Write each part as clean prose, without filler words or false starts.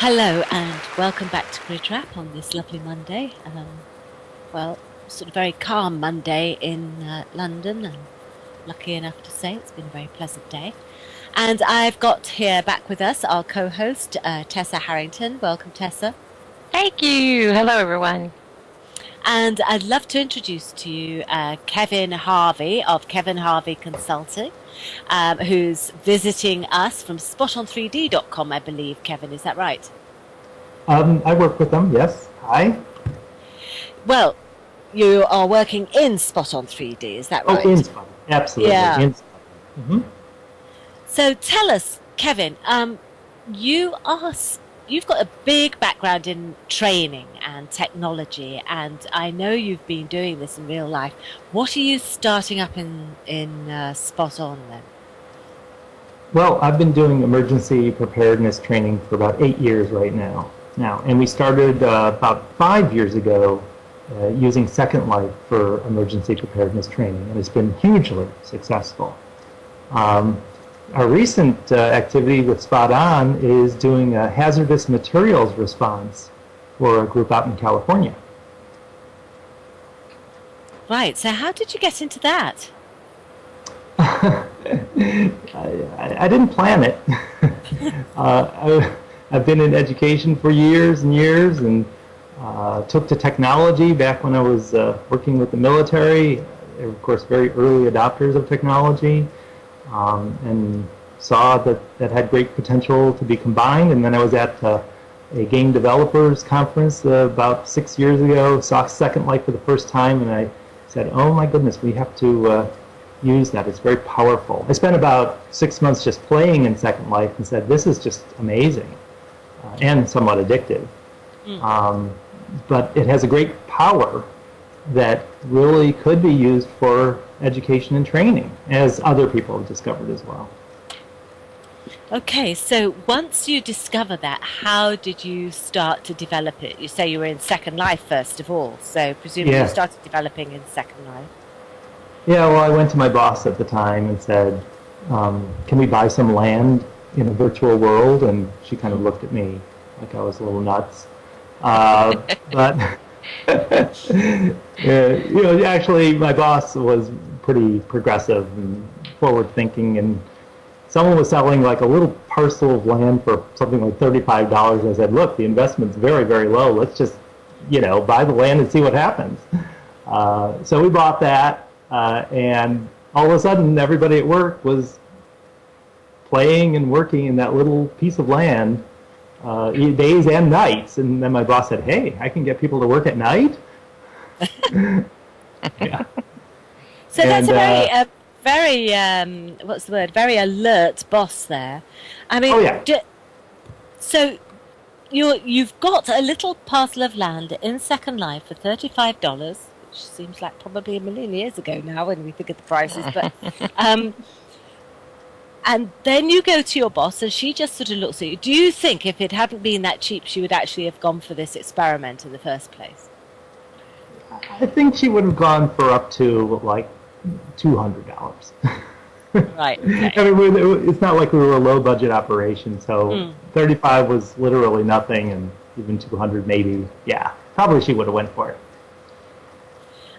Hello and welcome back to GRIDwrap on this lovely Monday. Sort of very calm Monday in London. I'm lucky enough to say it's been a very pleasant day. And I've got here back with us our co-host, Tessa Harrington. Welcome, Tessa. Thank you. Hello, everyone. And I'd love to introduce to you Kevin Harvey of Kevin Harvey Consulting, who's visiting us from spoton3d.com, I believe. Kevin, is that right? I work with them, yes. Hi. Well, you are working in Spoton 3D, is that right? Oh, in Spoton, absolutely. Yeah. In Spoton. Mm-hmm. So tell us, Kevin, you've got a big background in training and technology, and I know you've been doing this in real life. What are you starting up in Spoton then? Well, I've been doing emergency preparedness training for about 8 years right now. And we started about 5 years ago using Second Life for emergency preparedness training, and it's been hugely successful. Our recent activity with Spot On is doing a hazardous materials response for a group out in California. Right, so how did you get into that? I didn't plan it. I've been in education for years and years, and took to technology back when I was working with the military. They were, of course, very early adopters of technology. And saw that had great potential to be combined. And then I was at a game developers conference about 6 years ago, saw Second Life for the first time, and I said, oh my goodness, we have to use that. It's very powerful. I spent about 6 months just playing in Second Life and said, this is just amazing and somewhat addictive. But it has a great power that really could be used for education and training, as other people have discovered as well. Okay, so once you discover that, how did you start to develop it? You say you were in Second Life first of all, so presumably you started developing in Second Life. Yeah, well, I went to my boss at the time and said, can we buy some land in a virtual world? And she kind of looked at me like I was a little nuts. But actually, my boss was pretty progressive and forward-thinking, and someone was selling like a little parcel of land for something like $35. I said, look, the investment's very, very low. Let's just, buy the land and see what happens. So we bought that, and all of a sudden, everybody at work was playing and working in that little piece of land days and nights. And then my boss said, hey, I can get people to work at night? Yeah. So that's a very what's the word? Very alert boss there. I mean, oh, yeah. So you've got a little parcel of land in Second Life for $35, which seems like probably a million years ago now when we think of the prices. But and then you go to your boss, and she just sort of looks at you. Do you think if it hadn't been that cheap, she would actually have gone for this experiment in the first place? I think she would have gone for up to like $200. Right. Okay. I mean, it's not like we were a low budget operation, so 35 was literally nothing, and even 200 maybe. Yeah, probably she would have went for it.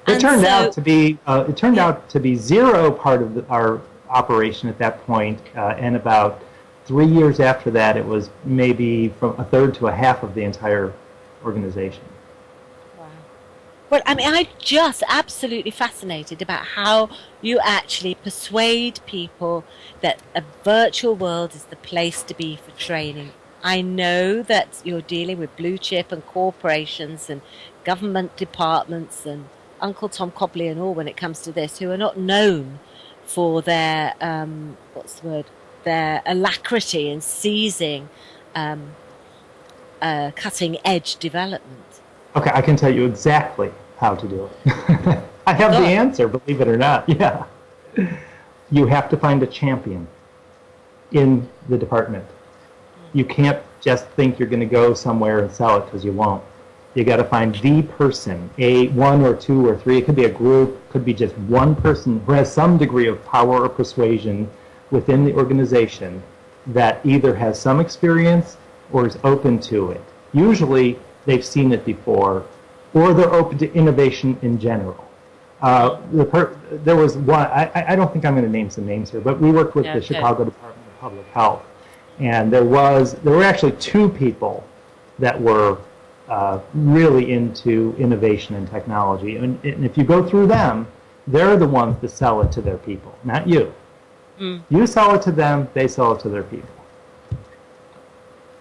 It turned out to be zero part of our operation at that point, and about 3 years after that, it was maybe from a third to a half of the entire organization. Well, I mean, I'm just absolutely fascinated about how you actually persuade people that a virtual world is the place to be for training. I know that you're dealing with blue chip and corporations and government departments and Uncle Tom Cobley and all when it comes to this, who are not known for their, their alacrity in seizing cutting edge development. Okay, I can tell you exactly how to do it. I have the answer, believe it or not. Yeah. You have to find a champion in the department. You can't just think you're going to go somewhere and sell it, because you won't. You got to find the person, one or two or three. It could be a group, could be just one person who has some degree of power or persuasion within the organization that either has some experience or is open to it, usually they've seen it before, or they're open to innovation in general. There was one, I don't think I'm going to name some names here, but we worked with the Chicago Department of Public Health, and there were actually two people that were really into innovation and technology. And if you go through them, they're the ones that sell it to their people, not you. You sell it to them, they sell it to their people.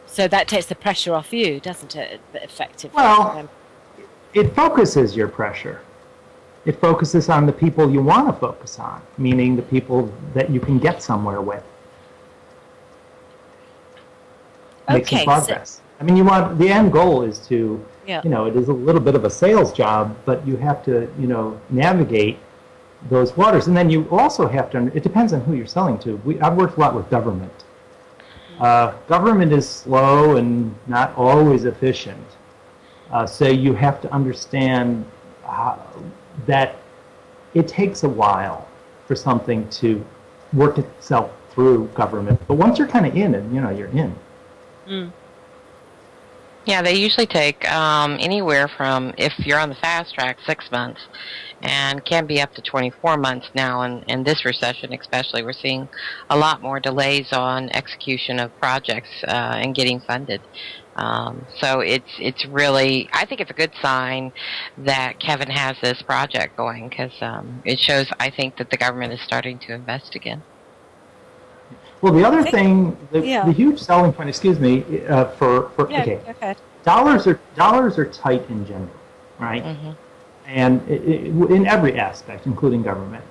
So that takes the pressure off you, doesn't it, effectively? Well, it focuses your pressure. It focuses on the people you want to focus on, meaning the people that you can get somewhere with. Make some progress. I mean, the end goal is to, it is a little bit of a sales job, but you have to, navigate those waters. And then you also have to, it depends on who you're selling to. I've worked a lot with government. Government is slow and not always efficient. So you have to understand that it takes a while for something to work itself through government. But once you're kind of in it, you're in. Yeah, they usually take anywhere from, if you're on the fast track, 6 months, and can be up to 24 months now. In this recession especially, we're seeing a lot more delays on execution of projects and getting funded. So it's really, I think it's a good sign that Kevin has this project going, because it shows, I think, that the government is starting to invest again. Well, the other thing, the huge selling point, dollars are tight in general, right? Mm-hmm. And in every aspect, including government.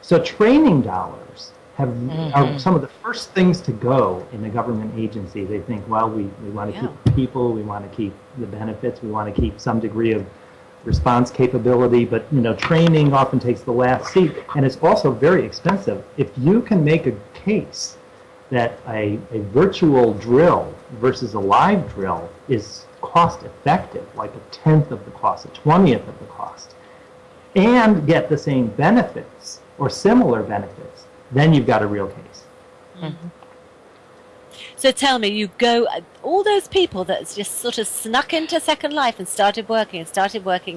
So training dollars are some of the first things to go in a government agency. They think, well, we want to keep the people, we want to keep the benefits, we want to keep some degree of response capability, but training often takes the last seat, and it's also very expensive. If you can make a case that a virtual drill versus a live drill is cost effective, like 1/10 of the cost, 1/20th of the cost, and get the same benefits or similar benefits, then you've got a real case. Mm-hmm. So tell me, all those people that just sort of snuck into Second Life and started working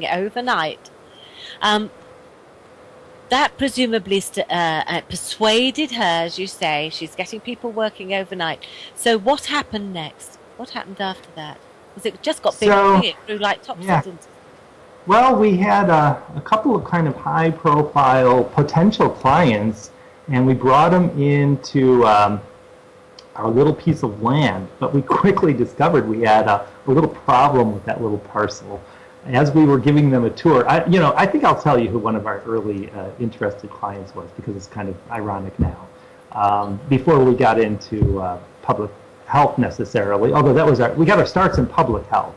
overnight, that presumably persuaded her, as you say. She's getting people working overnight. So what happened next? What happened after that? Because it just got bigger, it grew like topsy, didn't it? Well, we had a couple of kind of high-profile potential clients, and we brought them into our little piece of land. But we quickly discovered we had a little problem with that little parcel. As we were giving them a tour, I think I'll tell you who one of our early interested clients was, because it's kind of ironic now. Before we got into public health necessarily, although we got our starts in public health,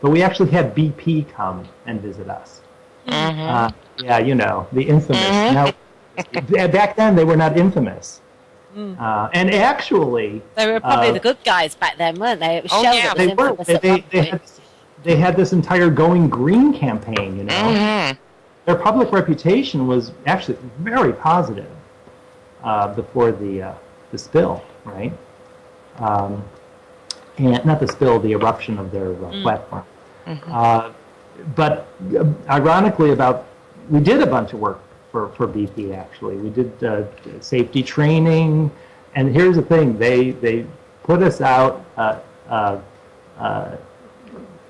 but we actually had BP come and visit us. Mm-hmm. The infamous. Mm-hmm. Now, back then they were not infamous. And actually, they were probably the good guys back then, weren't they? It was They had this entire Going Green campaign, Mm-hmm. Their public reputation was actually very positive before the spill, right? And not the spill, the eruption of their platform. Mm-hmm. But ironically, we did a bunch of work for BP, actually. We did safety training, and here's the thing, they put us out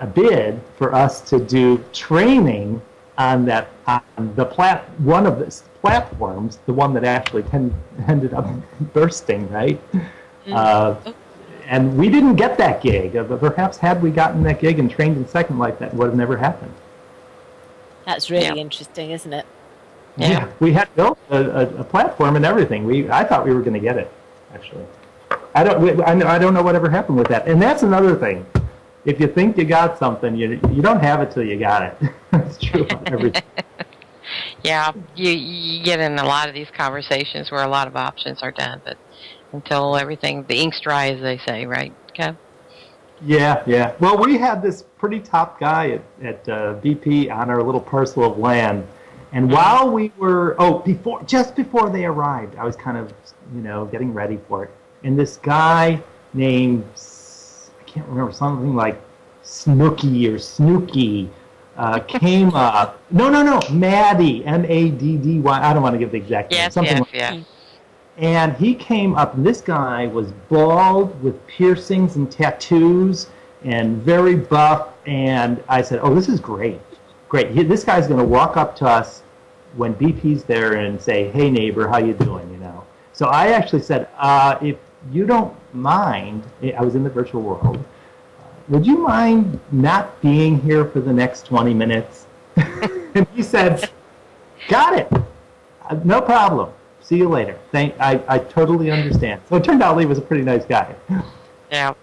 a bid for us to do training on one of the platforms, the one that actually ended up bursting, right? And we didn't get that gig. Perhaps had we gotten that gig and trained in Second Life, that would have never happened. That's really interesting, isn't it? Yeah, we had built a platform and everything. I thought we were going to get it, actually. I don't know whatever happened with that. And that's another thing. If you think you got something, you don't have it till you got it. That's true on everything. Yeah, you get in a lot of these conversations where a lot of options are done, but until the ink's dry, as they say, right, Kev? Yeah. Well, we had this pretty top guy at BP on our little parcel of land, and while we were just before they arrived, I was kind of getting ready for it, and this guy named, I can't remember, something like Snooky or Snooky came up. No, Maddie, Maddy. I don't want to give the exact name. Yes, Something yes, like yes. that. And he came up, and this guy was bald with piercings and tattoos and very buff. And I said, oh, this is great. Great. This guy's going to walk up to us when BP's there and say, hey, neighbor, how you doing, you know? So I actually said, if you don't mind, I was in the virtual world, would you mind not being here for the next 20 minutes? And he said, got it. No problem. See you later. I totally understand. So it turned out he was a pretty nice guy. Yeah.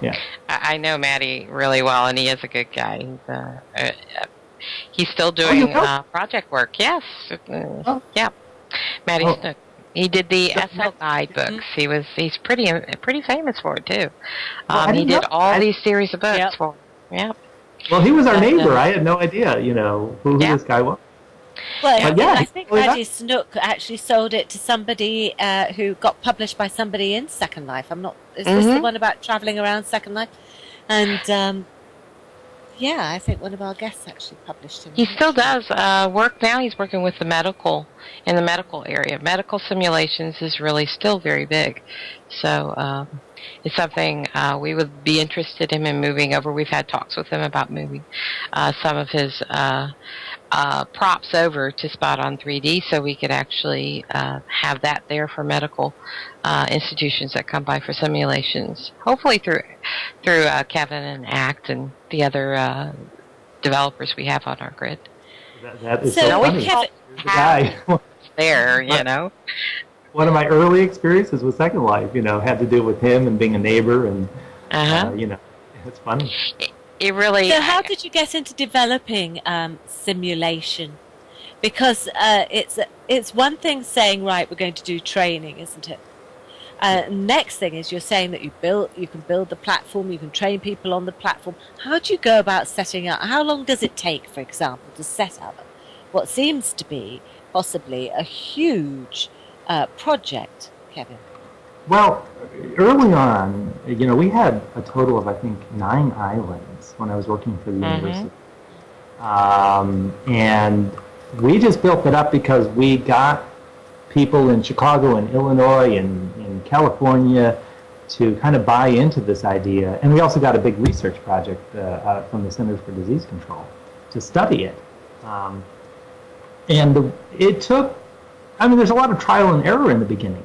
Yeah. I know Matty really well, and he is a good guy. He's still doing project work. Yes. Yeah. Matty Snook. He did the SL Guide books. He's pretty famous for it too. He did all these series of books for. Yeah. Well, he was our neighbor. I had no idea, who this guy was. Well, I think Maddie Snook actually sold it to somebody who got published by somebody in Second Life. Is this the one about traveling around Second Life? And I think one of our guests actually published him. He still does work now. He's working with the medical area. Medical simulations is really still very big. So it's something we would be interested in moving over. We've had talks with him about moving some of his props over to Spot on 3D so we could actually have that there for medical institutions that come by for simulations. Hopefully through Kevin and ACT and the other developers we have on our grid. That is so funny. Kevin, there. One of my early experiences with Second Life, had to do with him and being a neighbor, and it's funny. It really. So, how did you get into developing simulation? Because it's one thing saying, right, we're going to do training, isn't it? Next thing is you're saying that you can build the platform, you can train people on the platform. How do you go about setting up? How long does it take, for example, to set up what seems to be possibly a huge project, Kevin? Well, early on, we had a total of, I think, 9 islands when I was working for the university. And we just built it up because we got people in Chicago and Illinois and in California to kind of buy into this idea. And we also got a big research project from the Centers for Disease Control to study it. And it took, there's a lot of trial and error in the beginning.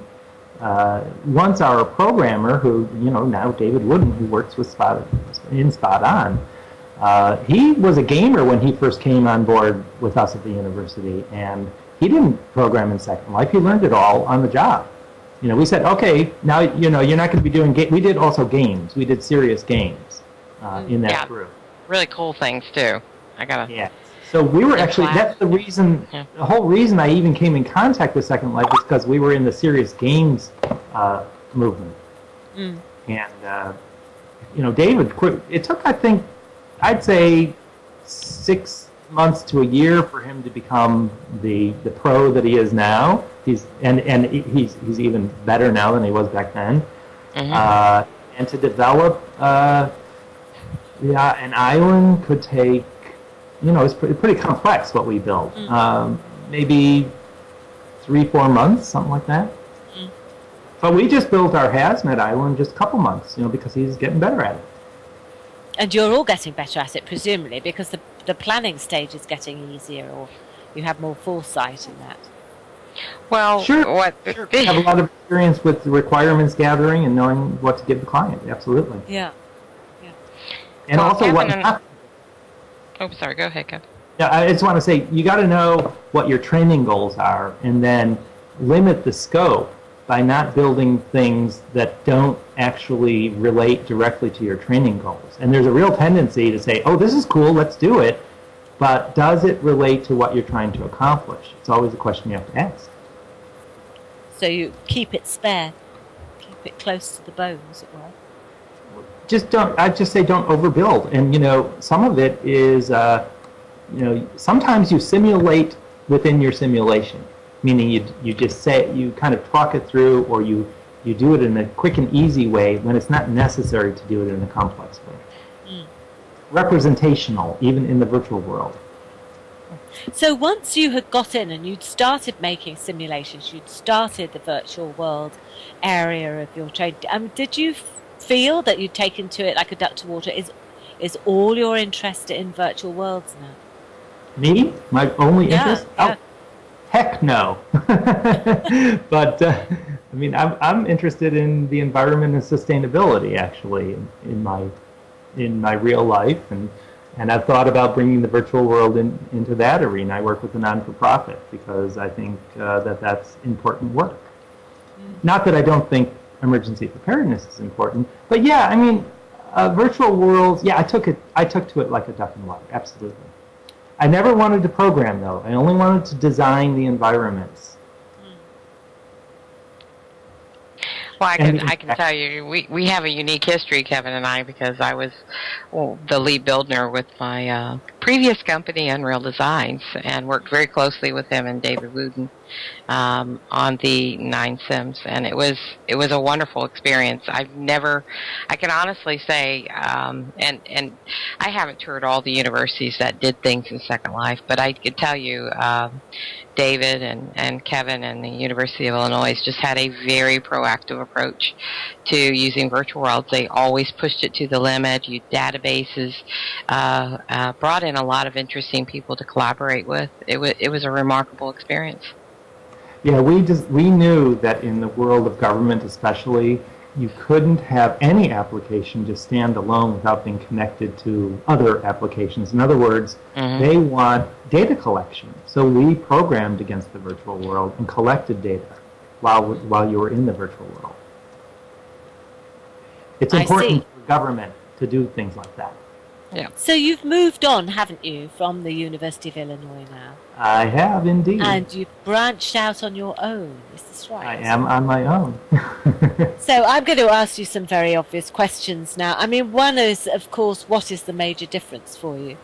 Once our programmer, who, now David Wooden, who works with Spot On, he was a gamer when he first came on board with us at the university, and he didn't program in Second Life. He learned it all on the job. We said, okay, now, you're not going to be doing games. We did also games. We did serious games in that group. Really cool things, too. Yeah. So we were actually, that's the reason, the whole reason I even came in contact with Second Life was because we were in the serious games movement. And, David, it took, I think, I'd say 6 months to a year for him to become the pro that he is now. He's even better now than he was back then. And to develop an island could take, it's pretty complex what we built. Maybe 3-4 months, something like that. But we just built our hazmat island just a couple months, because he's getting better at it. And you're all getting better at it, presumably, because the planning stage is getting easier, or you have more foresight in that. Well, sure. I have a lot of experience with requirements gathering and knowing what to give the client. Absolutely. Yeah. And also Oh, sorry. Go ahead, Kevin. Yeah, I just want to say you got to know what your training goals are, and then limit the scope by not building things that don't actually relate directly to your training goals. And there's a real tendency to say, "Oh, this is cool. Let's do it," but does it relate to what you're trying to accomplish? It's always a question you have to ask. So you keep it spare, keep it close to the bone, as it were. I'd just say don't overbuild. And, some of it is, sometimes you simulate within your simulation, meaning you just say, you kind of talk it through, or you You do it in a quick and easy way when it's not necessary to do it in a complex way. Representational, even in the virtual world. So once you had got in and you'd started making simulations, you'd started the virtual world area of your trade, did you feel that you'd taken to it like a duck to water? Is all your interest in virtual worlds now? Me? My only interest? Yeah. Oh, heck no. But I mean, I'm interested in the environment and sustainability, actually, in my real life, and I've thought about bringing the virtual world into that arena. I work with a non-for-profit because I think that's important work. Not that I don't think emergency preparedness is important, but yeah, I mean, virtual worlds. Yeah, I took to it like a duck in water. Absolutely. I never wanted to program, though. I only wanted to design the environments. Well, I can tell you, we have a unique history, Kevin and I, because I was the lead builder with my previous company, Unreal Designs, and worked very closely with him and David Wooden on the 9 Sims, and it was a wonderful experience. I can honestly say, and I haven't toured all the universities that did things in Second Life, but I could tell you, David and Kevin and the University of Illinois just had a very proactive approach to using virtual worlds. They always pushed it to the limit, used databases, brought in a lot of interesting people to collaborate with. It was a remarkable experience. Yeah, we knew that in the world of government especially, you couldn't have any application just stand alone without being connected to other applications. In other words, they want data collection. So we programmed against the virtual world and collected data while you were in the virtual world. It's important for government to do things like that. Yeah. So you've moved on, haven't you, from the University of Illinois now? I have indeed. And you've branched out on your own, is this right? I am on my own. So I'm going to ask you some very obvious questions now. I mean, one is, of course, what is the major difference for you?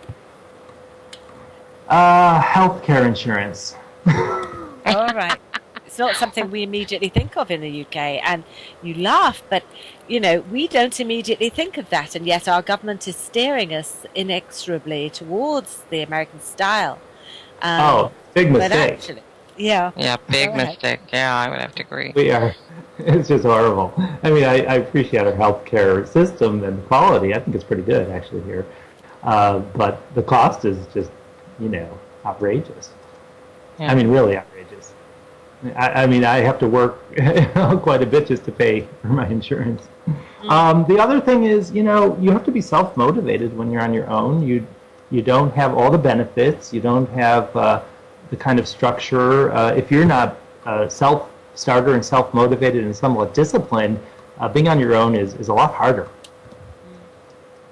Healthcare insurance. All right. It's not something we immediately think of in the UK, and you laugh, but, you know, we don't immediately think of that, and yet our government is steering us inexorably towards the American style. Big mistake. Actually, yeah. Yeah, big mistake. Yeah, I would have to agree. We are. It's just horrible. I mean, I appreciate our healthcare system and the quality. I think it's pretty good, actually, here. But the cost is just, outrageous. Yeah. I mean, really outrageous. I mean, I have to work quite a bit just to pay for my insurance. The other thing is, you have to be self-motivated when you're on your own. You don't have all the benefits. You don't have the kind of structure. If you're not self-starter and self-motivated and somewhat disciplined, being on your own is a lot harder.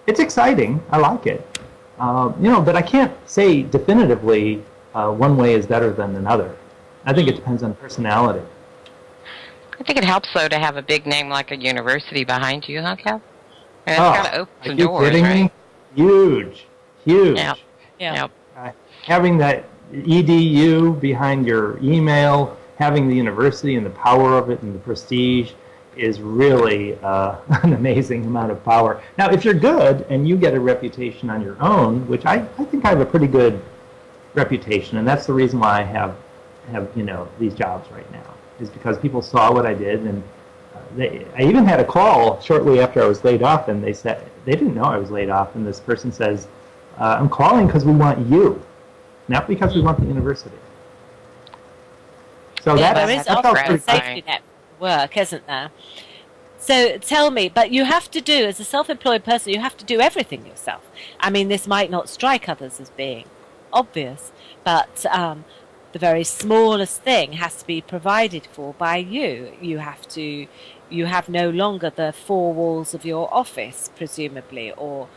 It's exciting. I like it. But I can't say definitively one way is better than another. I think it depends on personality. I think it helps, though, to have a big name like a university behind you, huh, Kev? And it's got to open some doors, kidding me? Huge. Yep. Yeah. Having that EDU behind your email, having the university and the power of it and the prestige is really an amazing amount of power. Now, if you're good and you get a reputation on your own, which I think I have a pretty good reputation, and that's the reason why I have these jobs right now, is because people saw what I did, and I even had a call shortly after I was laid off, and they said they didn't know I was laid off, and this person says, I'm calling because we want you, not because we want the university. So there is often a safety net work, isn't there? So tell me, but you have to do, as a self-employed person, you have to do everything yourself. I mean, this might not strike others as being obvious, but the very smallest thing has to be provided for by you. You have no longer the four walls of your office, presumably, or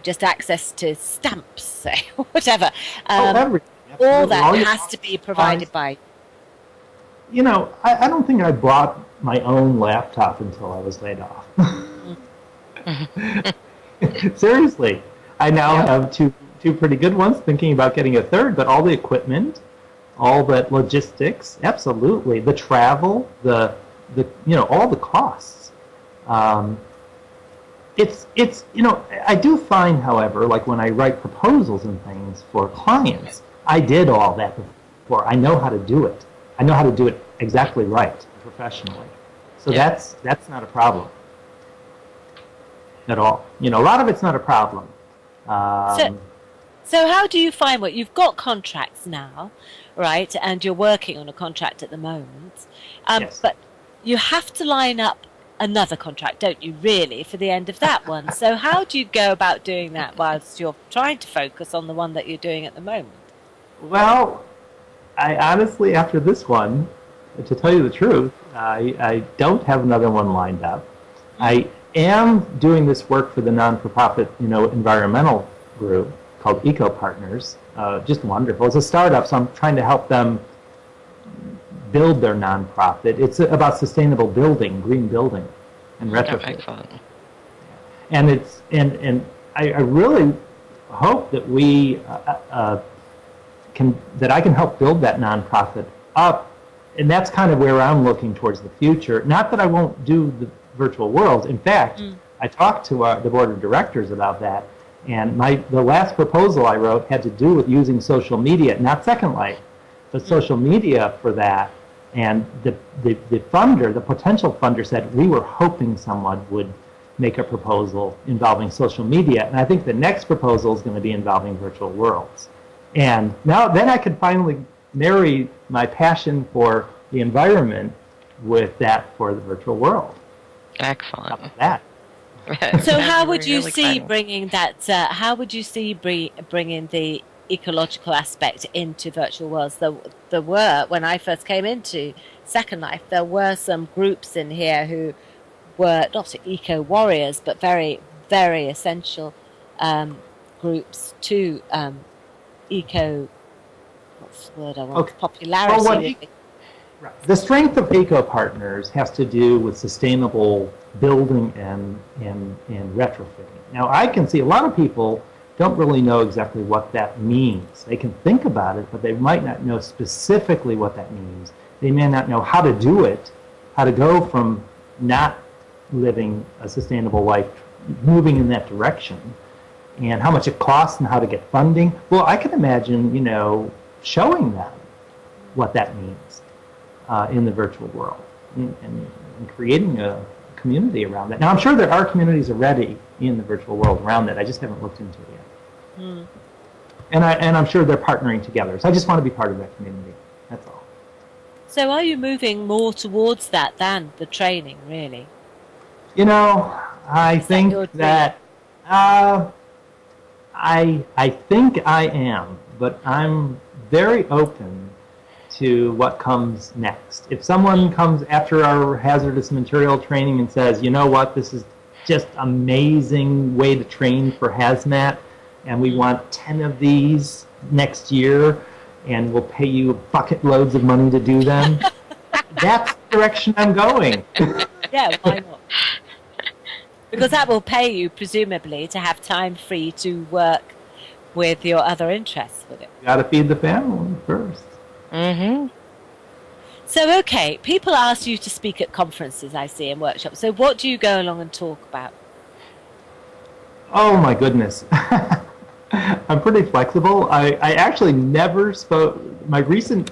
just access to stamps, say, or whatever. Everything. All that has to be provided by. I don't think I bought my own laptop until I was laid off. Seriously, I now have two pretty good ones, thinking about getting a third, but all the equipment, all that logistics, absolutely. The travel, the all the costs. I do find, however, like when I write proposals and things for clients, I did all that before. I know how to do it. I know how to do it exactly right, professionally. So that's not a problem at all. A lot of it's not a problem. So how do you find what you've got contracts now, right? And you're working on a contract at the moment. Yes. But you have to line up another contract, don't you, really, for the end of that one? So how do you go about doing that whilst you're trying to focus on the one that you're doing at the moment? Well, I honestly, after this one, to tell you the truth, I don't have another one lined up. I am doing this work for the non-for-profit, environmental group called Eco Partners. Just wonderful. It's a startup, so I'm trying to help them build their nonprofit. It's about sustainable building, green building, and retrofit. Excellent. And I really hope that that I can help build that nonprofit up, and that's kind of where I'm looking towards the future. Not that I won't do the virtual worlds. In fact, I talked to the board of directors about that, and the last proposal I wrote had to do with using social media, not Second Life, but social media for that. And the funder, the potential funder, said we were hoping someone would make a proposal involving social media, and I think the next proposal is going to be involving virtual worlds. And then I could finally marry my passion for the environment with that for the virtual world. Excellent. How about that? So how would you really see exciting. bringing that? How would you see bringing the ecological aspect into virtual worlds? There were, when I first came into Second Life, there were some groups in here who were not eco warriors, but very, very essential groups to eco. What's the word I want? Okay. Popularity. Well, the strength of Eco Partners has to do with sustainable building and retrofitting. Now, I can see a lot of people don't really know exactly what that means. They can think about it, but they might not know specifically what that means. They may not know how to do it, how to go from not living a sustainable life, moving in that direction, and how much it costs and how to get funding. Well, I can imagine, showing them what that means in the virtual world and creating a community around that. Now, I'm sure there are communities already in the virtual world around that. I just haven't looked into it yet. And I'm sure they're partnering together. So I just want to be part of that community. That's all. So are you moving more towards that than the training, really? I think that I think I am, but I'm very open to what comes next. If someone comes after our hazardous material training and says, you know what, this is just amazing way to train for hazmat, and we want 10 of these next year, and we'll pay you bucket loads of money to do them, that's the direction I'm going. Yeah, why not? Because that will pay you, presumably, to have time free to work with your other interests with it. You got to feed the family first. Mm-hmm. So, okay, people ask you to speak at conferences, I see, and workshops. So what do you go along and talk about? Oh, my goodness. I'm pretty flexible. I actually never spoke. My recent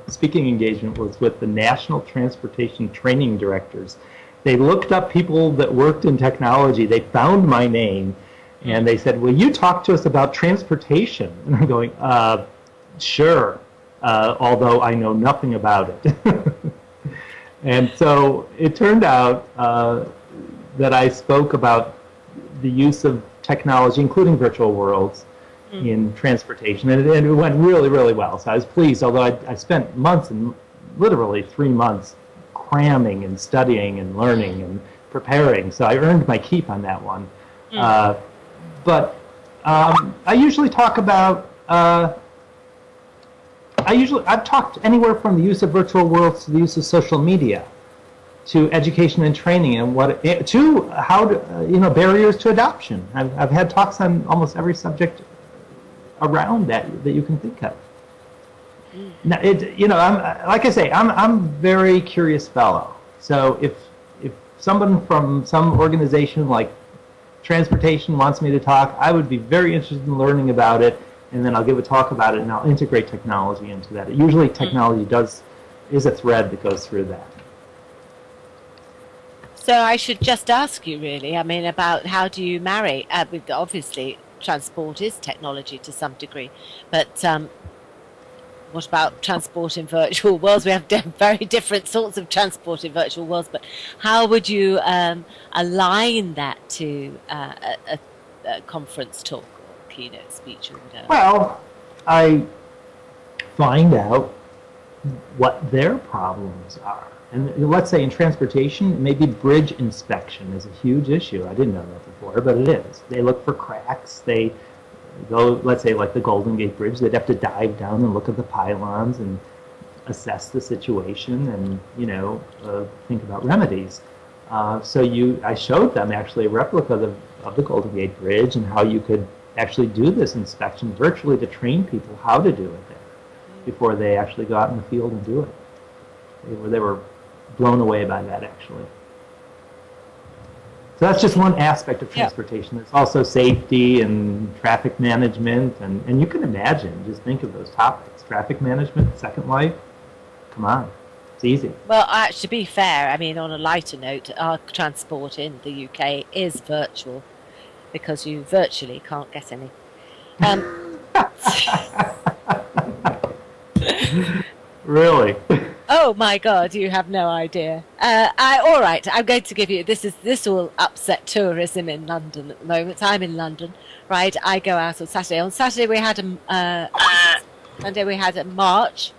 speaking engagement was with the National Transportation Training Directors. They looked up people that worked in technology. They found my name, and they said, will you talk to us about transportation? And I'm going, sure, although I know nothing about it. And so it turned out that I spoke about the use of technology, including virtual worlds, in transportation, and it went really, really well. So I was pleased, although I spent months, and literally 3 months, cramming and studying and learning and preparing. So I earned my keep on that one. But I usually talk about, I've talked anywhere from the use of virtual worlds to the use of social media, to education and training, and to how to, barriers to adoption. I've had talks on almost every subject around that you can think of. Now, I'm like I say, I'm a very curious fellow. So if someone from some organization like transportation wants me to talk, I would be very interested in learning about it, and then I'll give a talk about it, and I'll integrate technology into that. Usually technology is a thread that goes through that. So I should just ask you, really, I mean, about how do you marry? Obviously, transport is technology to some degree, but what about transport in virtual worlds? We have very different sorts of transport in virtual worlds, but how would you align that to a conference talk or keynote speech or whatever? Well, I find out what their problems are. And let's say in transportation, maybe bridge inspection is a huge issue. I didn't know that before, but it is. They look for cracks. They go, let's say like the Golden Gate Bridge, they'd have to dive down and look at the pylons and assess the situation and, think about remedies. I showed them actually a replica of the Golden Gate Bridge and how you could actually do this inspection virtually to train people how to do it there before they actually go out in the field and do it. They were blown away by that, actually. So that's just one aspect of transportation. There's also safety and traffic management, and you can imagine, just think of those topics. Traffic management, Second Life, come on, it's easy. Well, to be fair, I mean, on a lighter note, our transport in the UK is virtual because you virtually can't get any. Really? Oh my God, you have no idea. All right, I'm going to give you, this will upset tourism in London at the moment. I'm in London, right? I go out on Saturday. On Saturday we had Sunday we had a march,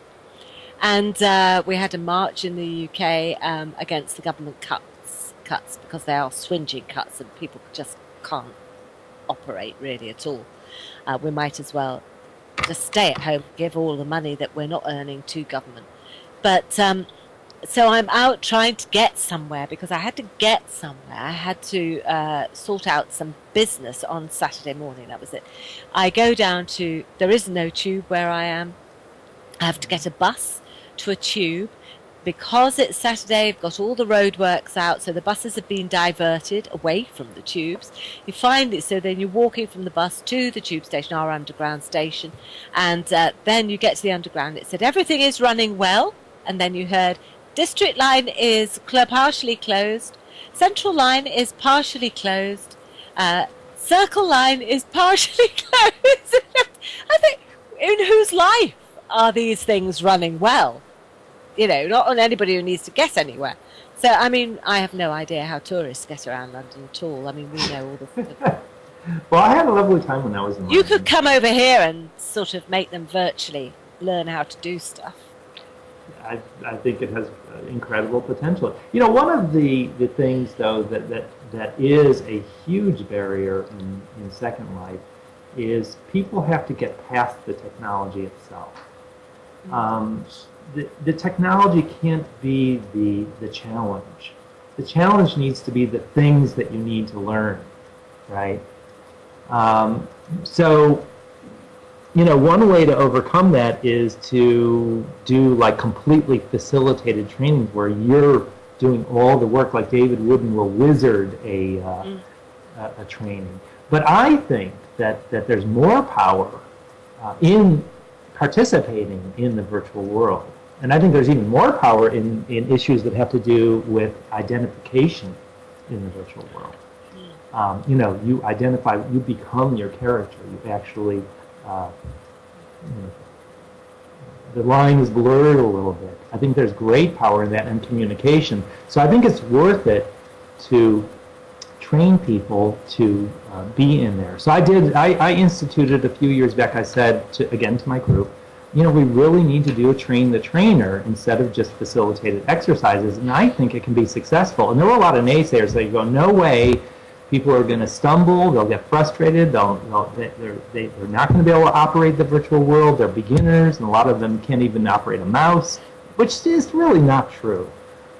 and we had a march in the UK against the government cuts because they are swingeing cuts and people just can't operate really at all. We might as well just stay at home, give all the money that we're not earning to government. But so I'm out trying to get somewhere because I had to get somewhere. I had to sort out some business on Saturday morning. That was it. I go down to, there is no tube where I am. I have to get a bus to a tube. Because it's Saturday, I've got all the roadworks out, so the buses have been diverted away from the tubes. You find it, so then you're walking from the bus to the tube station, our underground station, and then you get to the underground. It said everything is running well, and then you heard District Line is partially closed, Central Line is partially closed, Circle Line is partially closed. I think, in whose life are these things running well? Not on anybody who needs to get anywhere. So, I mean, I have no idea how tourists get around London at all. I mean, we know all the... Well, I had a lovely time when I was in London. You could come over here and sort of make them virtually learn how to do stuff. I think it has incredible potential. One of the things, though, that is a huge barrier in Second Life is people have to get past the technology itself. The technology can't be the challenge. The challenge needs to be the things that you need to learn, right? So, one way to overcome that is to do like completely facilitated trainings where you're doing all the work, like David Wooden will wizard a training. But I think that there's more power in participating in the virtual world. And I think there's even more power in issues that have to do with identification in the virtual world. You identify, you become your character. You actually, the line is blurred a little bit. I think there's great power in that and communication. So I think it's worth it to train people to be in there. So I instituted a few years back, I said, to my group, we really need to do a train the trainer instead of just facilitated exercises, and I think it can be successful. And there were a lot of naysayers that go, no way, people are going to stumble, they'll get frustrated, they're not going to be able to operate the virtual world, they're beginners, and a lot of them can't even operate a mouse, which is really not true.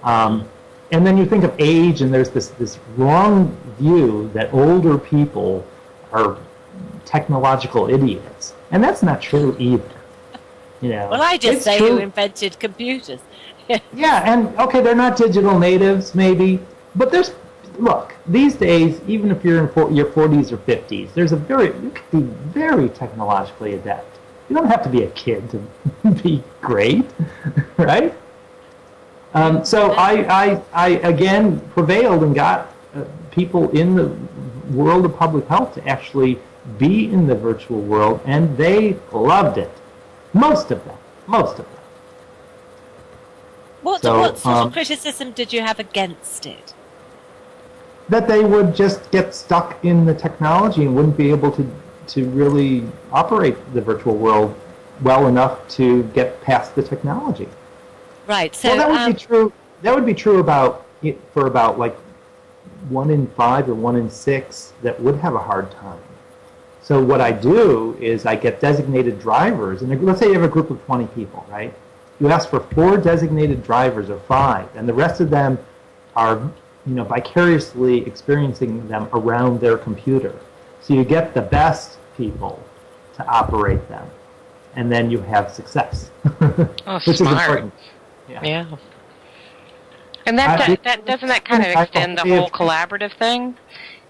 And then you think of age, and there's this wrong view that older people are technological idiots, and that's not true either. Well, I just it's say true. who invented computers. Yeah, and okay, they're not digital natives, maybe, but look, these days, even if you're in your 40s or 50s, you can be very technologically adept. You don't have to be a kid to be great, right? So I again prevailed and got people in the world of public health to actually be in the virtual world, and they loved it. Most of them. What sort of criticism did you have against it? That they would just get stuck in the technology and wouldn't be able to really operate the virtual world well enough to get past the technology. Right. So well, that would be true. That would be true for about like 1 in 5 or 1 in 6 that would have a hard time. So what I do is I get designated drivers, and let's say you have a group of 20 people, right? You ask for 4 designated drivers or 5, and the rest of them are, vicariously experiencing them around their computer. So you get the best people to operate them, and then you have success, which is important. Yeah. And that doesn't that kind of extend the whole collaborative thing?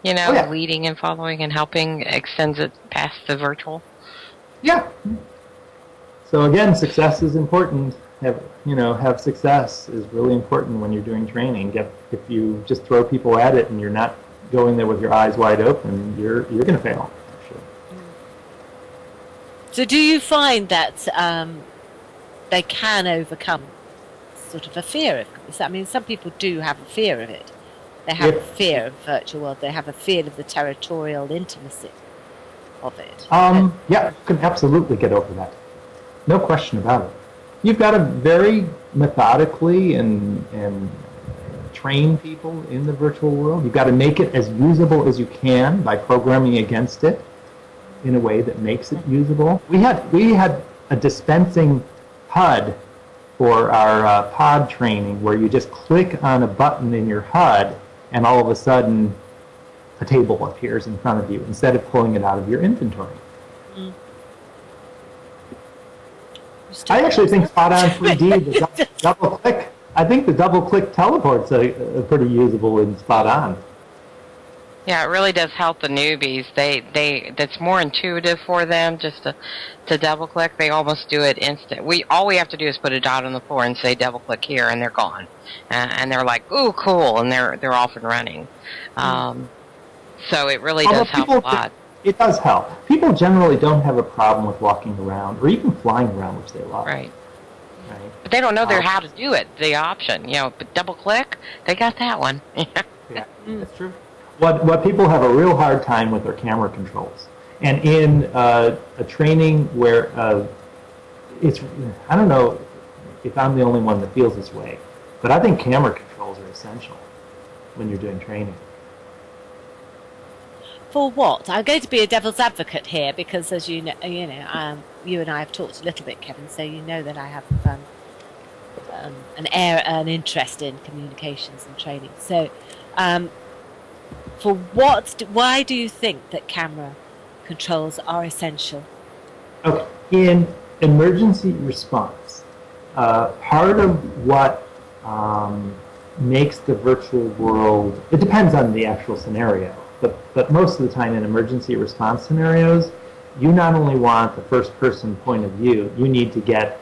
Leading and following and helping extends it past the virtual. Yeah. So again, success is important. Have success is really important when you're doing training. If you just throw people at it and you're not going there with your eyes wide open, you're going to fail. Sure. So do you find that they can overcome sort of a fear of this? I mean, some people do have a fear of it. They have a fear of virtual world. They have a fear of the territorial intimacy of it. Yeah, you can absolutely get over that. No question about it. You've got to very methodically and train people in the virtual world. You've got to make it as usable as you can by programming against it in a way that makes it usable. We had a dispensing HUD for our pod training where you just click on a button in your HUD and all of a sudden a table appears in front of you instead of pulling it out of your inventory. Mm. I actually think spot-on 3D, the double-click, I think the double-click teleport's pretty usable in spot-on. Yeah, it really does help the newbies. That's more intuitive for them just to double-click. They almost do it instant. All we have to do is put a dot on the floor and say double-click here, and they're gone. And they're like, ooh, cool, and they're off and running. So it really does help a lot. It does help. People generally don't have a problem with walking around or even flying around, which they love. Right. But they don't know how to do it, the option. But double-click, they got that one. Yeah, that's true. What people have a real hard time with are camera controls. And in a training where I don't know if I'm the only one that feels this way, but I think camera controls are essential when you're doing training. For what? I'm going to be a devil's advocate here because, as you know, you and I have talked a little bit, Kevin. So you know that I have an interest in communications and training. So, why do you think that camera controls are essential? Okay, in emergency response, part of what makes the virtual world, it depends on the actual scenario. But most of the time in emergency response scenarios, you not only want the first-person point of view, you need to get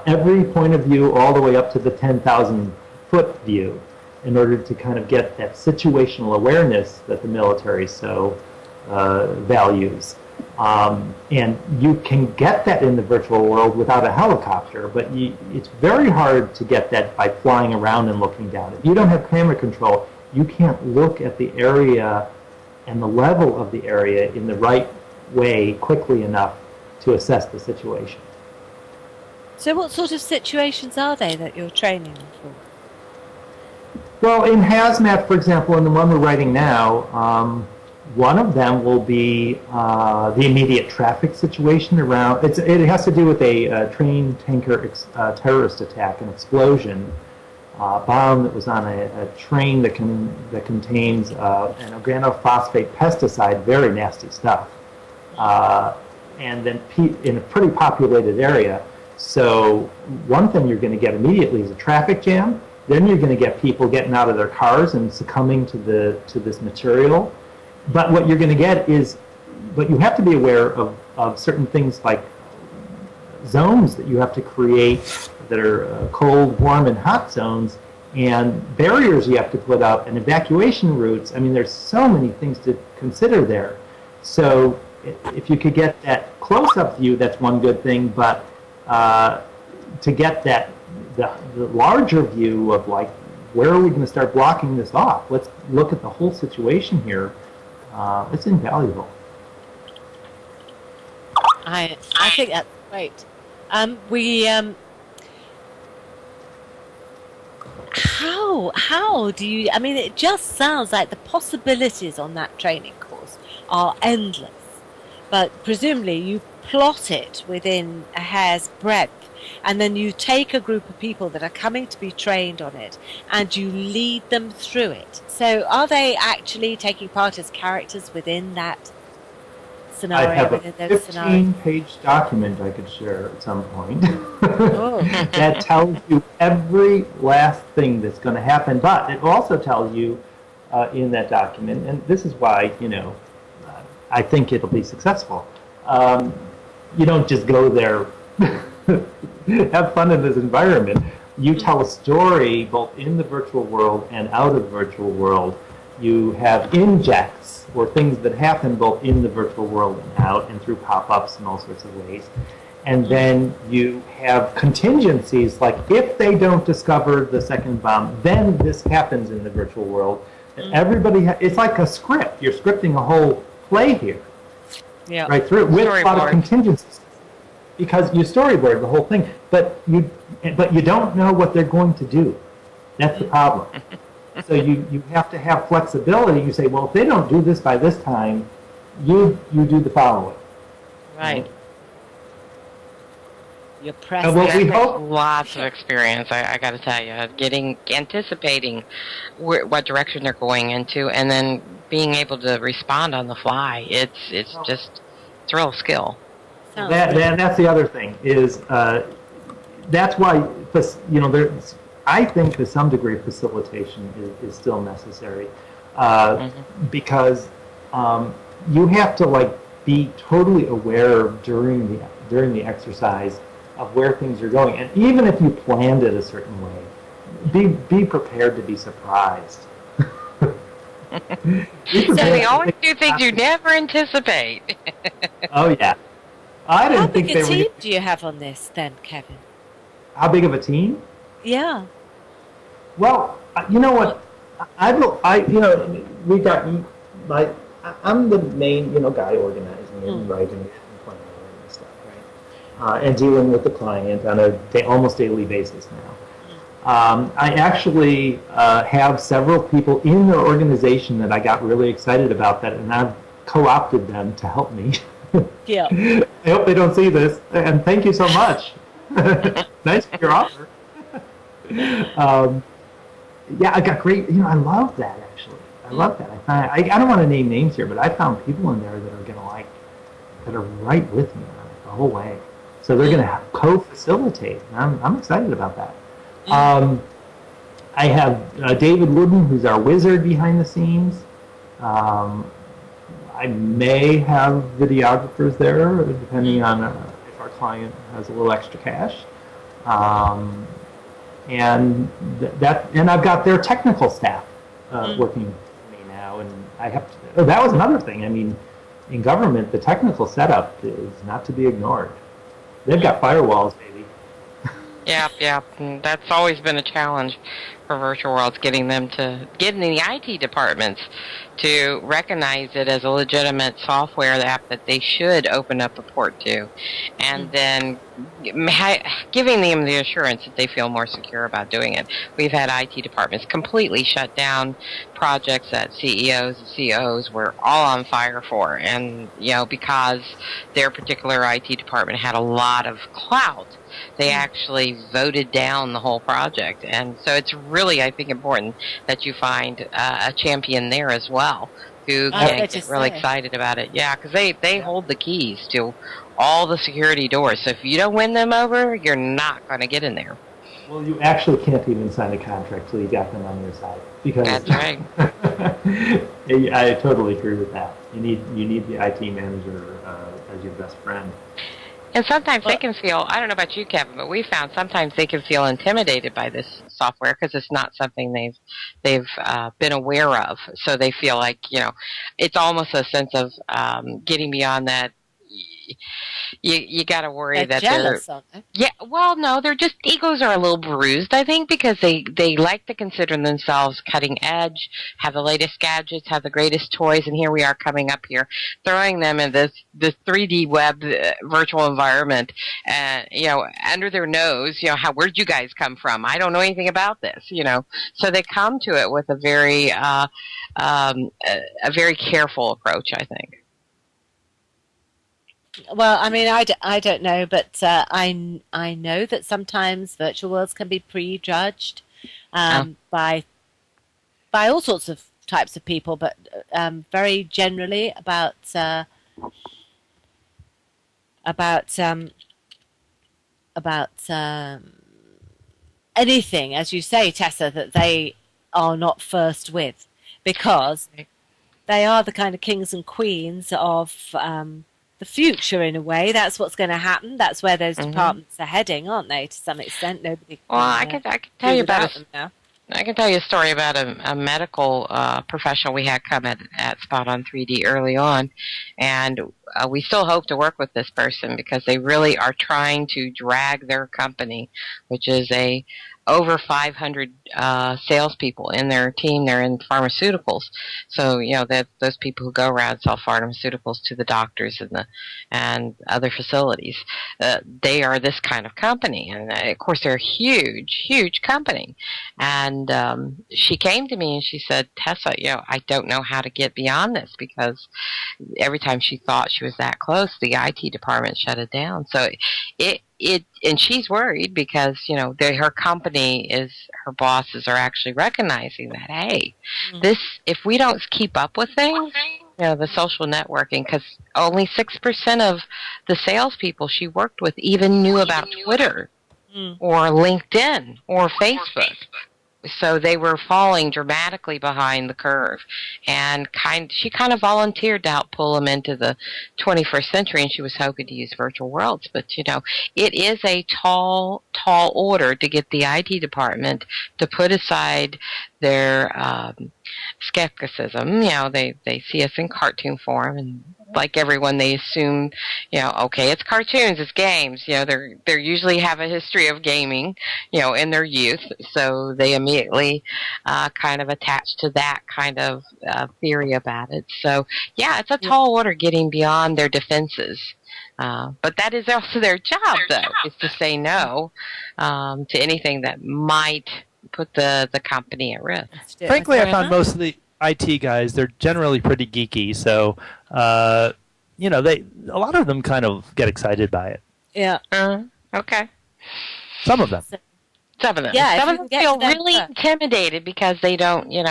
every point of view all the way up to the 10,000-foot view in order to kind of get that situational awareness that the military so values. And you can get that in the virtual world without a helicopter, but it's very hard to get that by flying around and looking down. If you don't have camera control, you can't look at the area and the level of the area in the right way quickly enough to assess the situation. So what sort of situations are they that you're training for? Well, in hazmat, for example, in the one we're writing now, one of them will be the immediate traffic situation around. It has to do with a train tanker terrorist attack, an explosion. Bomb that was on a train that contains an organophosphate pesticide, very nasty stuff, and then in a pretty populated area. So one thing you're going to get immediately is a traffic jam. Then you're going to get people getting out of their cars and succumbing to this material. But what you're going to get is, but you have to be aware of certain things like zones that you have to create that are cold, warm, and hot zones, and barriers you have to put up, and evacuation routes. I mean, there's so many things to consider there. So if you could get that close-up view, that's one good thing, but to get that the larger view of like, where are we going to start blocking this off? Let's look at the whole situation here. It's invaluable. I think that's great. How do you, I mean, it just sounds like the possibilities on that training course are endless. But presumably you plot it within a hair's breadth, and then you take a group of people that are coming to be trained on it, and you lead them through it. So are they actually taking part as characters within that scenario? I have a 15-page document I could share at some point that tells you every last thing that's going to happen, but it also tells you in that document, and this is why, I think it'll be successful. You don't just go there, have fun in this environment. You tell a story both in the virtual world and out of the virtual world. You have injects, or things that happen both in the virtual world and out, and through pop-ups and all sorts of ways. And then you have contingencies, like if they don't discover the second bomb, then this happens in the virtual world. And everybody, it's like a script. You're scripting a whole play here, right through it, with a lot of contingencies, because you storyboard the whole thing, but you don't know what they're going to do. That's the problem. So you have to have flexibility. You say, well, if they don't do this by this time, you do the following. Right. You're pressing. Well, we hope lots of experience. I got to tell you, anticipating what direction they're going into, and then being able to respond on the fly. It's just a real skill. That's the other thing is that's why I think to some degree facilitation is still necessary because you have to be totally aware during the exercise of where things are going, and even if you planned it a certain way, be prepared to be surprised. So we always do things you never anticipate. Oh yeah, I didn't think they were. How big a team do you have on this then, Kevin? How big of a team? Yeah. Well, you know what? We got I'm the main guy organizing and writing and planning and stuff, right? And dealing with the client on a almost daily basis now. I actually have several people in the organization that I got really excited about that, and I've co-opted them to help me. Yeah. I hope they don't see this, and thank you so much. Nice for your offer. Yeah, I got great. I love that actually. I love that. I don't want to name names here, but I found people in there that are that are right with me on it the whole way. So they're going to co-facilitate, and I'm excited about that. I have David Wooden, who's our wizard behind the scenes. I may have videographers there, depending on if our client has a little extra cash. And I've got their technical staff working with me now, and I have to, that was another thing. I mean, in government, the technical setup is not to be ignored. They've got firewalls, baby. Yeah. That's always been a challenge for virtual worlds, getting the IT departments to recognize it as a legitimate software app that they should open up a port to, and then giving them the assurance that they feel more secure about doing it. We've had IT departments completely shut down projects that CEOs and COOs were all on fire for, and because their particular IT department had a lot of clout, they actually voted down the whole project. And so it's really, I think, important that you find a champion there as well who can get really excited about it. Yeah, because they hold the keys to all the security doors. So if you don't win them over, you're not going to get in there. Well, you actually can't even sign a contract till you got them on your side. Because That's right. I totally agree with that. You need the IT manager as your best friend. And sometimes they can feel, I don't know about you, Kevin, but we found sometimes they can feel intimidated by this software because it's not something they've been aware of. So they feel like, it's almost a sense of getting beyond that. You got to worry that jealous, they're aren't they? Yeah, well, no, their just egos are a little bruised, I think, because they like to consider themselves cutting edge, have the latest gadgets, have the greatest toys, and here we are coming up here, throwing them in this 3D web virtual environment, under their nose. Where'd you guys come from? I don't know anything about this. So they come to it with a very careful approach, I think. Well, I mean, I don't know, but I know that sometimes virtual worlds can be prejudged by all sorts of types of people, but very generally about anything, as you say, Tessa, that they are not first with, because they are the kind of kings and queens of the future, in a way. That's what's going to happen. That's where those departments are heading, aren't they? To some extent, nobody. Well, I can tell you about them now. I can tell you a story about a medical professional we had come at Spot on 3D early on, and we still hope to work with this person because they really are trying to drag their company, which is over 500 salespeople in their team. They're in pharmaceuticals, so that those people who go around and sell pharmaceuticals to the doctors and other facilities, they are this kind of company, and of course they're a huge company. And she came to me and she said, Tessa, I don't know how to get beyond this, because every time she thought she was that close, the IT department shut it down. So and she's worried because, her company her bosses are actually recognizing that, hey, if we don't keep up with things, the social networking, because only 6% of the salespeople she worked with even knew about Twitter or LinkedIn or Facebook. So they were falling dramatically behind the curve, and she kind of volunteered to help pull them into the 21st century, and she was hoping to use virtual worlds. But it is a tall order to get the IT department to put aside their skepticism. They see us in cartoon form, and like everyone, they assume, okay, it's cartoons, it's games. They usually have a history of gaming, in their youth, so they immediately kind of attach to that kind of theory about it. So, yeah, it's a tall order getting beyond their defenses. But that is also their job, though, is to say no to anything that might put the company at risk. Frankly, I found most of the IT guys, they're generally pretty geeky, so a lot of them kind of get excited by it. Yeah. Okay. Some of them. Some of them. Yeah, some of them feel really intimidated because they don't know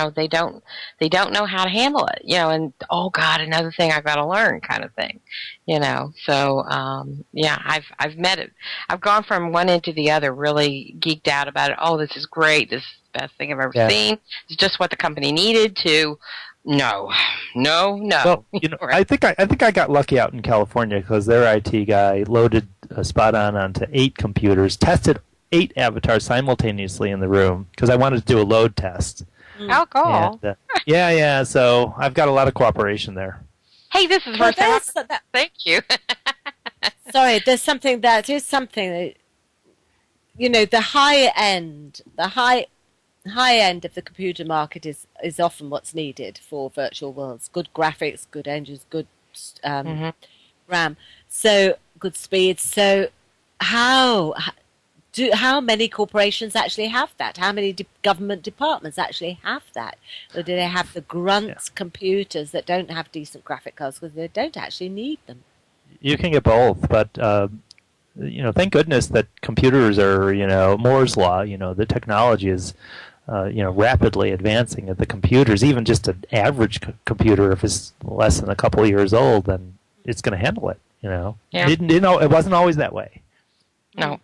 how to handle it. And oh God, another thing I've got to learn, kind of thing. So I've met it. I've gone from one end to the other, really geeked out about it. Oh, this is great. This is the best thing I've ever seen. It's just what the company needed to. No. Well, I think I got lucky out in California because their IT guy loaded Spot onto 8 computers, tested 8 avatars simultaneously in the room because I wanted to do a load test. Oh, cool. And, yeah. So I've got a lot of cooperation there. Hey, this is first time. Thank you. Sorry, there's something that the high end of the computer market is often what's needed for virtual worlds. Good graphics, good engines, good RAM, so good speed. So how many corporations actually have that? How many government departments actually have that? Or do they have the grunt computers that don't have decent graphic cards because they don't actually need them? You can get both, but thank goodness that computers are Moore's law. The technology is rapidly advancing. At the computers, even just an average computer, if it's less than a couple of years old, then it's going to handle it. You know, Yeah. It wasn't always that way. No.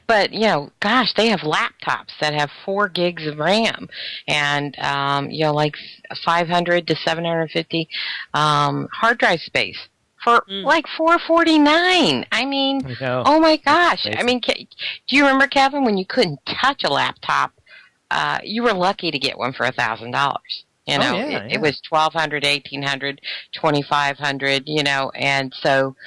But, gosh, they have laptops that have 4 gigs of RAM and, like 500 to 750 hard drive space for like $449. I mean, oh my gosh. I mean, do you remember, Kevin, when you couldn't touch a laptop? You were lucky to get one for $1,000. It was $1,200, $1,800, $2,500, and so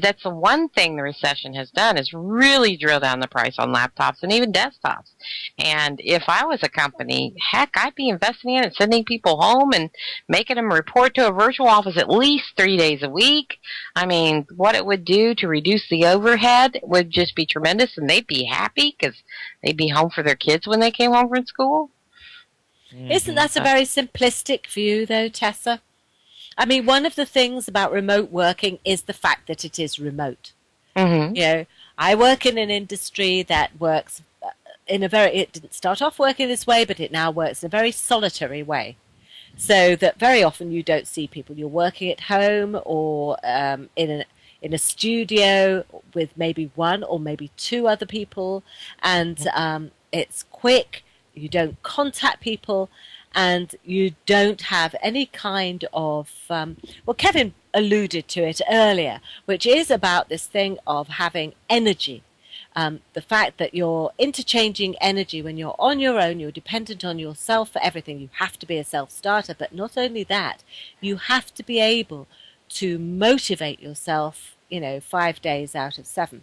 that's the one thing the recession has done is really drill down the price on laptops and even desktops. And if I was a company, heck, I'd be investing in it, sending people home and making them report to a virtual office at least 3 days a week. I mean, what it would do to reduce the overhead would just be tremendous, and they'd be happy because they'd be home for their kids when they came home from school. Isn't that a very simplistic view, though, Tessa? I mean, one of the things about remote working is the fact that it is remote. Mm-hmm. I work in an industry that works it didn't start off working this way, but it now works in a very solitary way. So that very often you don't see people. You're working at home or in a studio with maybe one or maybe 2 other people, and it's quick. You don't contact people, and you don't have any kind of, Kevin alluded to it earlier, which is about this thing of having energy. The fact that you're interchanging energy when you're on your own, you're dependent on yourself for everything. You have to be a self-starter, but not only that, you have to be able to motivate yourself, 5 days out of 7.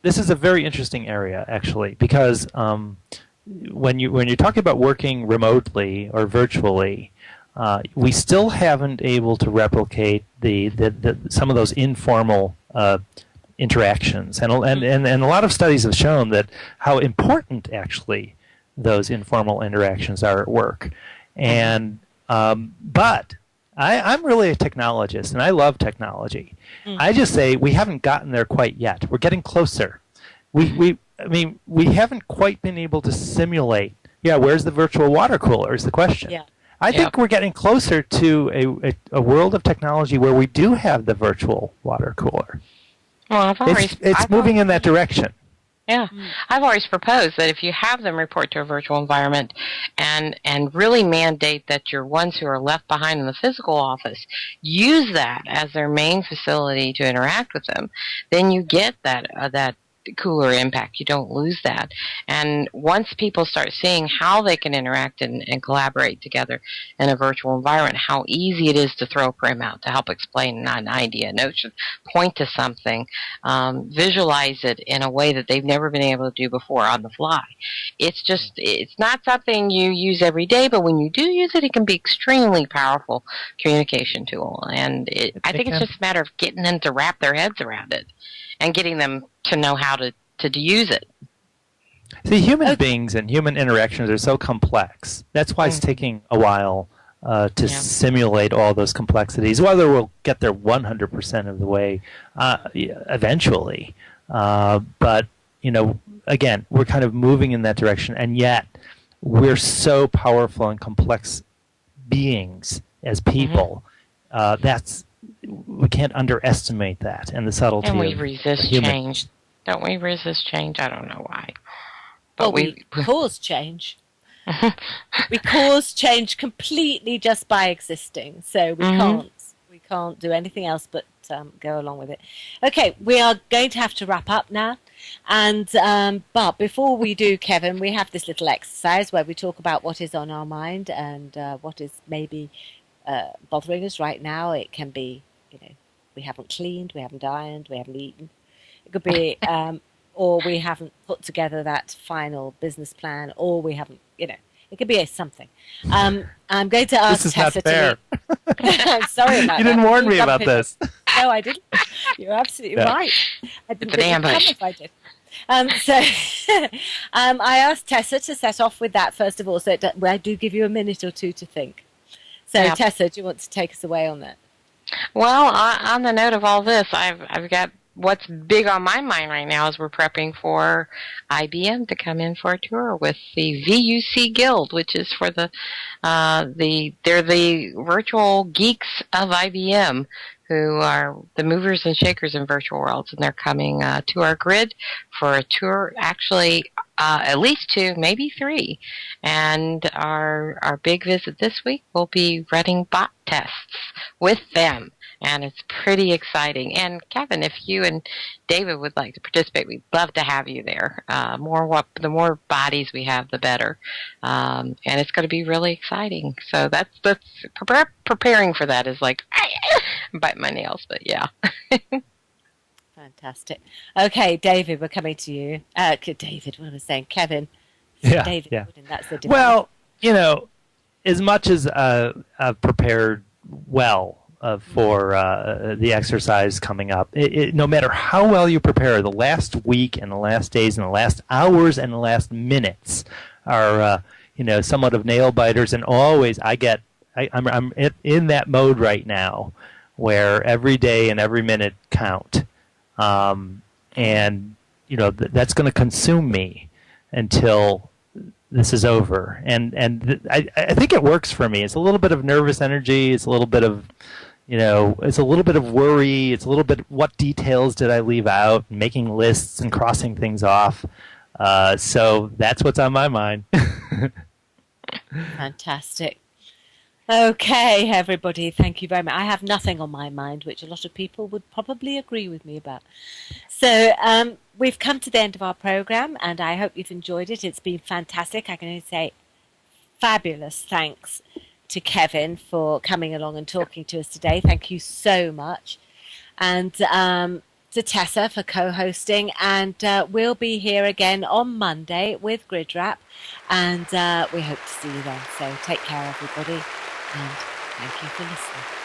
This is a very interesting area, actually, because when you're talking about working remotely or virtually, we still haven't able to replicate some of those informal interactions, and a lot of studies have shown that how important actually those informal interactions are at work, and but I'm really a technologist, and I love technology. I just say we haven't gotten there quite yet. We're getting closer. We haven't quite been able to simulate. Yeah, where's the virtual water cooler is the question. Yeah. I think we're getting closer to a world of technology where we do have the virtual water cooler. Well, it's moving in that direction. Yeah. I've always proposed that if you have them report to a virtual environment and really mandate that your ones who are left behind in the physical office use that as their main facility to interact with them, then you get that cooler impact. You don't lose that. And once people start seeing how they can interact and collaborate together in a virtual environment, how easy it is to throw a prim out to help explain an idea, a notion, point to something, visualize it in a way that they've never been able to do before on the fly. It's not something you use every day, but when you do use it, it can be extremely powerful communication tool. And I think it's just a matter of getting them to wrap their heads around it and getting them to know how to use it. See, human beings and human interactions are so complex. That's why it's taking a while to simulate all those complexities. Whether we'll get there 100% of the way eventually. But, again, we're kind of moving in that direction, and yet we're so powerful and complex beings as people. We can't underestimate that and the subtlety. And we resist change. Don't we resist change? I don't know why. But we cause change. We cause change completely just by existing. So we can't do anything else but go along with it. Okay, we are going to have to wrap up now. And but before we do, Kevin, we have this little exercise where we talk about what is on our mind and what is maybe bothering us right now. It can be, we haven't cleaned, we haven't ironed, we haven't eaten. It could be, or we haven't put together that final business plan, or we haven't, it could be something. I'm going to ask Tessa to I'm sorry about that. You didn't warn me about this. No, I didn't. You're absolutely right. I didn't think it would come if I did. I asked Tessa to set off with that first of all, so I do give you a minute or two to think. So, Tessa, do you want to take us away on that? Well, on the note of all this, I've got what's big on my mind right now is we're prepping for IBM to come in for a tour with the VUC Guild, which is for they're the virtual geeks of IBM, who are the movers and shakers in virtual worlds, and they're coming to our grid for a tour, actually at least 2, maybe 3. And our big visit this week will be running bot tests with them. And it's pretty exciting. And Kevin, if you and David would like to participate, we'd love to have you there. The more bodies we have, the better. And it's going to be really exciting. So that's preparing for that is like bite my nails, but yeah. Fantastic. Okay, David, we're coming to you. David, what am I saying? Kevin. Yeah. David, yeah. That's the difference. Well, as much as I've prepared well for the exercise coming up, no matter how well you prepare, the last week and the last days and the last hours and the last minutes are somewhat of nail biters. And always I'm in that mode right now where every day and every minute count. And that's going to consume me until this is over. And I think it works for me. It's a little bit of nervous energy. It's a little bit of, it's a little bit of worry. It's a little bit, what details did I leave out? Making lists and crossing things off. So that's what's on my mind. Fantastic. Okay, everybody, thank you very much. I have nothing on my mind, which a lot of people would probably agree with me about. So we've come to the end of our program, and I hope you've enjoyed it. It's been fantastic. I can only say fabulous thanks to Kevin for coming along and talking to us today. Thank you so much. And to Tessa for co-hosting. And we'll be here again on Monday with GRIDwrap. And we hope to see you then. So take care, everybody. And thank you for listening.